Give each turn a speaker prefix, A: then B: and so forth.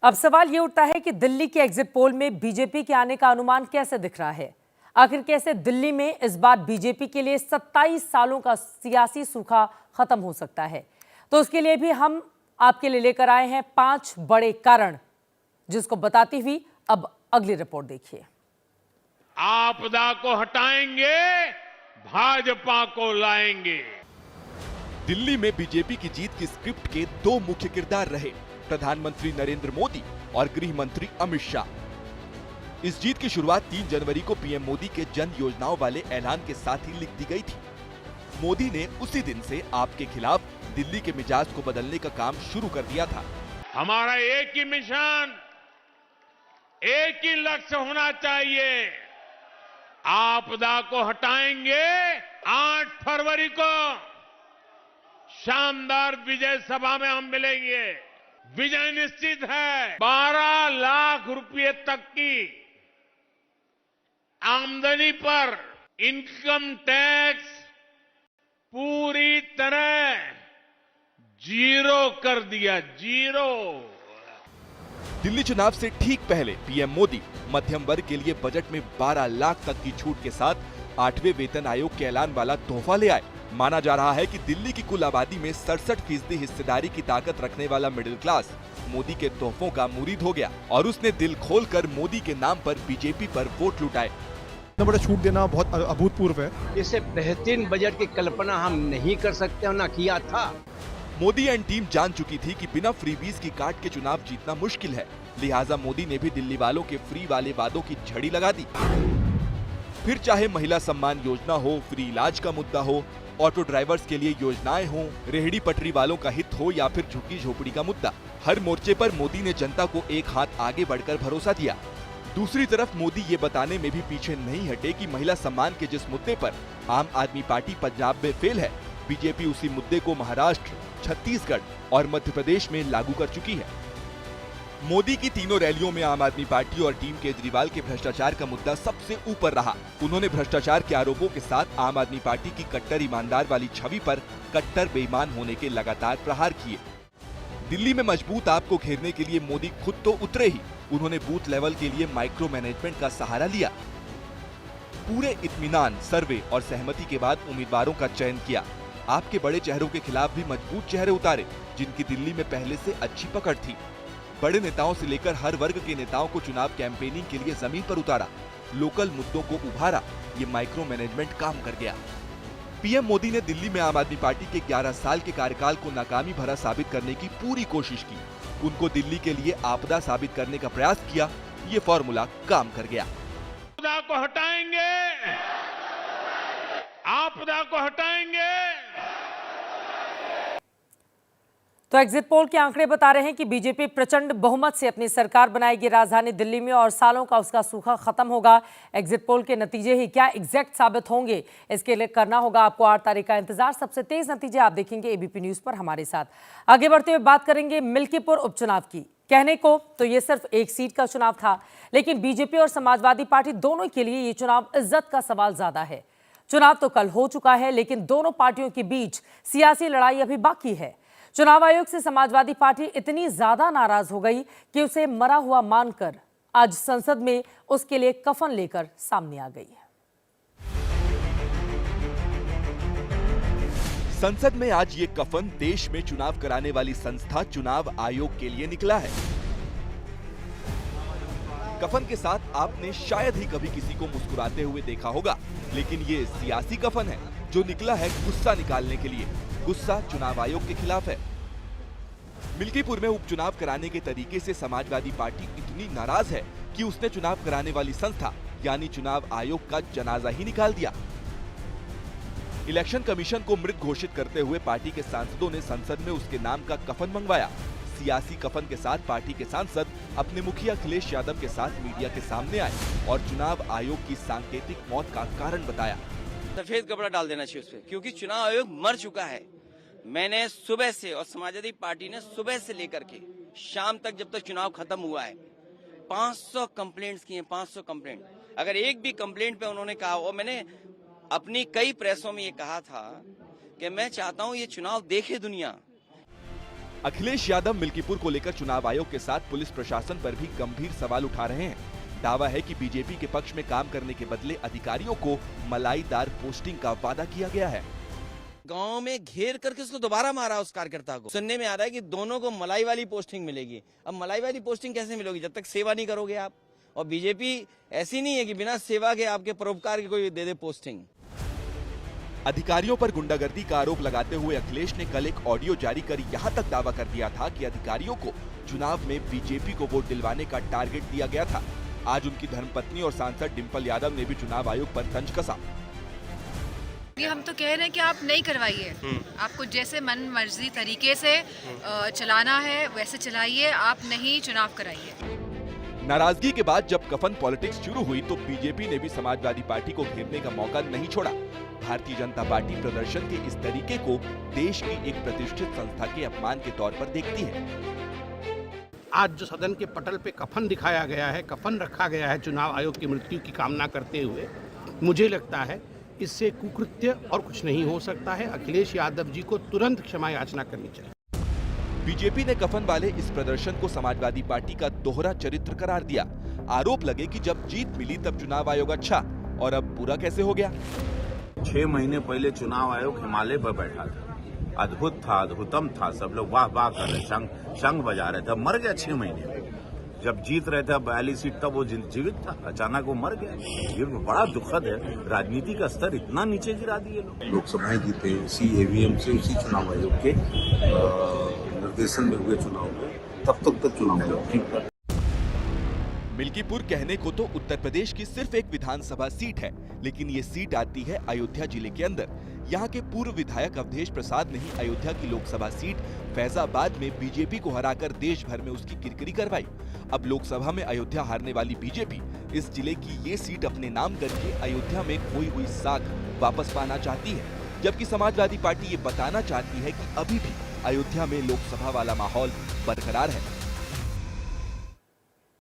A: अब सवाल ये उठता है कि दिल्ली के एग्जिट पोल में बीजेपी के आने का अनुमान कैसे दिख रहा है। आखिर कैसे दिल्ली में इस बार बीजेपी के लिए 27 सालों का सियासी सूखा खत्म हो सकता है। तो उसके लिए भी हम आपके लिए लेकर आए हैं 5 बड़े कारण, जिसको बताती हुई अब अगली रिपोर्ट देखिए।
B: आपदा को हटाएंगे, भाजपा को लाएंगे।
C: दिल्ली में बीजेपी की जीत की स्क्रिप्ट के 2 मुख्य किरदार रहे, प्रधानमंत्री नरेंद्र मोदी और गृह मंत्री अमित शाह। इस जीत की शुरुआत 3 जनवरी को पीएम मोदी के जन योजनाओं वाले ऐलान के साथ ही लिख दी गई थी। मोदी ने उसी दिन से आपके खिलाफ दिल्ली के मिजाज को बदलने का काम शुरू कर दिया था।
B: हमारा एक ही मिशन, एक ही लक्ष्य होना चाहिए, आपदा को हटाएंगे। 8 फरवरी को शानदार विजय सभा में हम मिलेंगे। विजय निश्चित है। 12 लाख रुपए तक की आमदनी पर इनकम टैक्स पूरी तरह जीरो कर दिया, जीरो।
C: दिल्ली चुनाव से ठीक पहले पीएम मोदी मध्यम वर्ग के लिए बजट में 12 लाख तक की छूट के साथ 8वें वेतन आयोग के ऐलान वाला तोहफा ले आए। माना जा रहा है कि दिल्ली की कुल आबादी में 67% हिस्सेदारी की ताकत रखने वाला मिडिल क्लास मोदी के तोहफों का मुरीद हो गया और उसने दिल खोलकर मोदी के नाम पर बीजेपी पर वोट लुटाए।
D: इतना बड़ा छूट देना बहुत अभूतपूर्व है।
E: इससे बेहतरीन बजट की कल्पना हम नहीं कर सकते, ना किया था।
C: मोदी एंड टीम जान चुकी थी कि बिना फ्रीबीज की काट के चुनाव जीतना मुश्किल है, लिहाजा मोदी ने भी दिल्ली वालों के फ्री वाले वादों की झड़ी लगा दी। फिर चाहे महिला सम्मान योजना हो, फ्री इलाज का मुद्दा हो, ऑटो ड्राइवर्स के लिए योजनाएं हो, रेहड़ी पटरी वालों का हित हो या फिर झुग्गी झोपड़ी का मुद्दा, हर मोर्चे पर मोदी ने जनता को एक हाथ आगे बढ़कर भरोसा दिया। दूसरी तरफ मोदी ये बताने में भी पीछे नहीं हटे कि महिला सम्मान के जिस मुद्दे पर आम आदमी पार्टी पंजाब में फेल है, बीजेपी उसी मुद्दे को महाराष्ट्र, छत्तीसगढ़ और मध्य प्रदेश में लागू कर चुकी है। मोदी की तीनों रैलियों में आम आदमी पार्टी और टीम केजरीवाल के भ्रष्टाचार का मुद्दा सबसे ऊपर रहा। उन्होंने भ्रष्टाचार के आरोपों के साथ आम आदमी पार्टी की कट्टर ईमानदार वाली छवि पर कट्टर बेईमान होने के लगातार प्रहार किए। दिल्ली में मजबूत आपको घेरने के लिए मोदी खुद तो उतरे ही, उन्होंने बूथ लेवल के लिए माइक्रो मैनेजमेंट का सहारा लिया। पूरे इत्मीनान, सर्वे और सहमति के बाद उम्मीदवारों का चयन किया। आपके बड़े चेहरों के खिलाफ भी मजबूत चेहरे उतारे, जिनकी दिल्ली में पहले से अच्छी पकड़ थी। बड़े नेताओं से लेकर हर वर्ग के नेताओं को चुनाव कैंपेनिंग के लिए जमीन पर उतारा, लोकल मुद्दों को उभारा। ये माइक्रो मैनेजमेंट काम कर गया। पीएम मोदी ने दिल्ली में आम आदमी पार्टी के 11 साल के कार्यकाल को नाकामी भरा साबित करने की पूरी कोशिश की। उनको दिल्ली के लिए आपदा साबित करने का प्रयास किया। ये फॉर्मूला काम कर गया।
B: आपदा को हटाएंगे, आपदा को हटाएंगे।
A: तो एग्जिट पोल के आंकड़े बता रहे हैं कि बीजेपी प्रचंड बहुमत से अपनी सरकार बनाएगी राजधानी दिल्ली में और सालों का उसका सूखा खत्म होगा। एग्जिट पोल के नतीजे ही क्या एग्जैक्ट साबित होंगे, इसके लिए करना होगा आपको 8 तारीख का इंतजार। सबसे तेज नतीजे आप देखेंगे एबीपी न्यूज पर हमारे साथ। आगे बढ़ते हुए बात करेंगे मिल्कीपुर उपचुनाव की। कहने को तो ये सिर्फ एक सीट का चुनाव था, लेकिन बीजेपी और समाजवादी पार्टी दोनों के लिए ये चुनाव इज्जत का सवाल ज्यादा है। चुनाव तो कल हो चुका है, लेकिन दोनों पार्टियों के बीच सियासी लड़ाई अभी बाकी है। चुनाव आयोग से समाजवादी पार्टी इतनी ज्यादा नाराज हो गई कि उसे मरा हुआ मानकर आज संसद में उसके लिए कफन लेकर सामने आ गई है।
C: संसद में आज ये कफन देश में चुनाव कराने वाली संस्था चुनाव आयोग के लिए निकला है। कफन के साथ आपने शायद ही कभी किसी को मुस्कुराते हुए देखा होगा, लेकिन ये सियासी कफन है जो निकला है गुस्सा निकालने के लिए। गुस्सा चुनाव आयोग के खिलाफ है। मिल्कीपुर में उपचुनाव कराने के तरीके से समाजवादी पार्टी इतनी नाराज है कि उसने चुनाव कराने वाली संस्था यानी चुनाव आयोग का जनाजा ही निकाल दिया। इलेक्शन कमीशन को मृत घोषित करते हुए पार्टी के सांसदों ने संसद में उसके नाम का कफन मंगवाया। सियासी कफन के साथ पार्टी के सांसद अपने मुखिया अखिलेश यादव के साथ मीडिया के सामने आए और चुनाव आयोग की सांकेतिक मौत का कारण बताया।
F: सफेद कपड़ा डाल देना चाहिए उस पर, क्योंकि चुनाव आयोग मर चुका है। मैंने सुबह से और समाजवादी पार्टी ने सुबह से लेकर के शाम तक, जब तक चुनाव खत्म हुआ है, 500 कंप्लेंट्स किए, 500 कंप्लेंट। अगर एक भी कंप्लेंट पे उन्होंने कहा, और मैंने अपनी कई प्रेसों में ये कहा था कि मैं चाहता हूं ये चुनाव देखे दुनिया।
C: अखिलेश यादव मिल्कीपुर को लेकर चुनाव आयोग के साथ पुलिस प्रशासन पर भी गंभीर सवाल उठा रहे हैं। दावा है कि बीजेपी के पक्ष में काम करने के बदले अधिकारियों को मलाईदार पोस्टिंग का वादा किया गया है।
F: गांव में घेर करके उसको दोबारा मारा उस कार्यकर्ता को। सुनने में आ रहा है कि दोनों को मलाई वाली पोस्टिंग मिलेगी। अब मलाई वाली पोस्टिंग कैसे मिलेगी जब तक सेवा नहीं करोगे आप। और बीजेपी ऐसी नहीं है कि बिना सेवा के आपके परोपकार की कोई दे दे पोस्टिंग।
C: अधिकारियों पर गुंडागर्दी का आरोप लगाते हुए अखिलेश ने कल एक ऑडियो जारी कर यहां तक दावा कर दिया था कि अधिकारियों को चुनाव में बीजेपी को वोट दिलवाने का टारगेट दिया गया था। आज उनकी धर्मपत्नी और सांसद डिंपल यादव ने भी चुनाव आयोग पर तंज कसा।
G: ये हम तो कह रहे हैं कि आप नहीं करवाइए, आपको जैसे मन मर्जी तरीके से चलाना है वैसे चलाइए, आप नहीं चुनाव कराइए।
C: नाराजगी के बाद जब कफन पॉलिटिक्स शुरू हुई तो बीजेपी ने भी समाजवादी पार्टी को घेरने का मौका नहीं छोड़ा। भारतीय जनता पार्टी प्रदर्शन के इस तरीके को देश की एक प्रतिष्ठित संस्था के अपमान के तौर पर देखती है।
H: आज जो सदन के पटल पे कफन दिखाया गया है, कफन रखा गया है चुनाव आयोग की मृत्यु की कामना करते हुए, मुझे लगता है इससे कुकृत्य और कुछ नहीं हो सकता है। अखिलेश यादव जी को तुरंत क्षमा याचना करनी चाहिए।
C: बीजेपी ने कफन वाले इस प्रदर्शन को समाजवादी पार्टी का दोहरा चरित्र करार दिया। आरोप लगे कि जब जीत मिली तब चुनाव आयोग अच्छा और अब बुरा कैसे हो गया।
I: 6 महीने पहले चुनाव आयोग हिमालय पर बैठा था, अद्भुत था, अद्भुतम था, सब लोग वाह वाह कर रहे, शंख बजा रहे थे। मर गया 6 महीने में। जब जीत रहे थे 42 सीट तब वो जीवित था, अचानक वो मर गया। ये बड़ा दुखद है, राजनीति का स्तर इतना नीचे गिरा दिए लोग।
J: लोकसभाएं जीते उसी ईवीएम से, उसी चुनाव आयोग के निर्देशन में हुए चुनाव में, तब तक चुनाव आयोग ठीक था।
C: मिल्कीपुर कहने को तो उत्तर प्रदेश की सिर्फ एक विधानसभा सीट है, लेकिन ये सीट आती है अयोध्या जिले के अंदर। यहाँ के पूर्व विधायक अवधेश प्रसाद ने ही अयोध्या की लोकसभा सीट फैजाबाद में बीजेपी को हराकर देश भर में उसकी किरकिरी करवाई। अब लोकसभा में अयोध्या हारने वाली बीजेपी इस जिले की ये सीट अपने नाम करके अयोध्या में खोई हुई साख वापस पाना चाहती है, जबकि समाजवादी पार्टी ये बताना चाहती है कि अभी भी अयोध्या में लोकसभा वाला माहौल बरकरार है।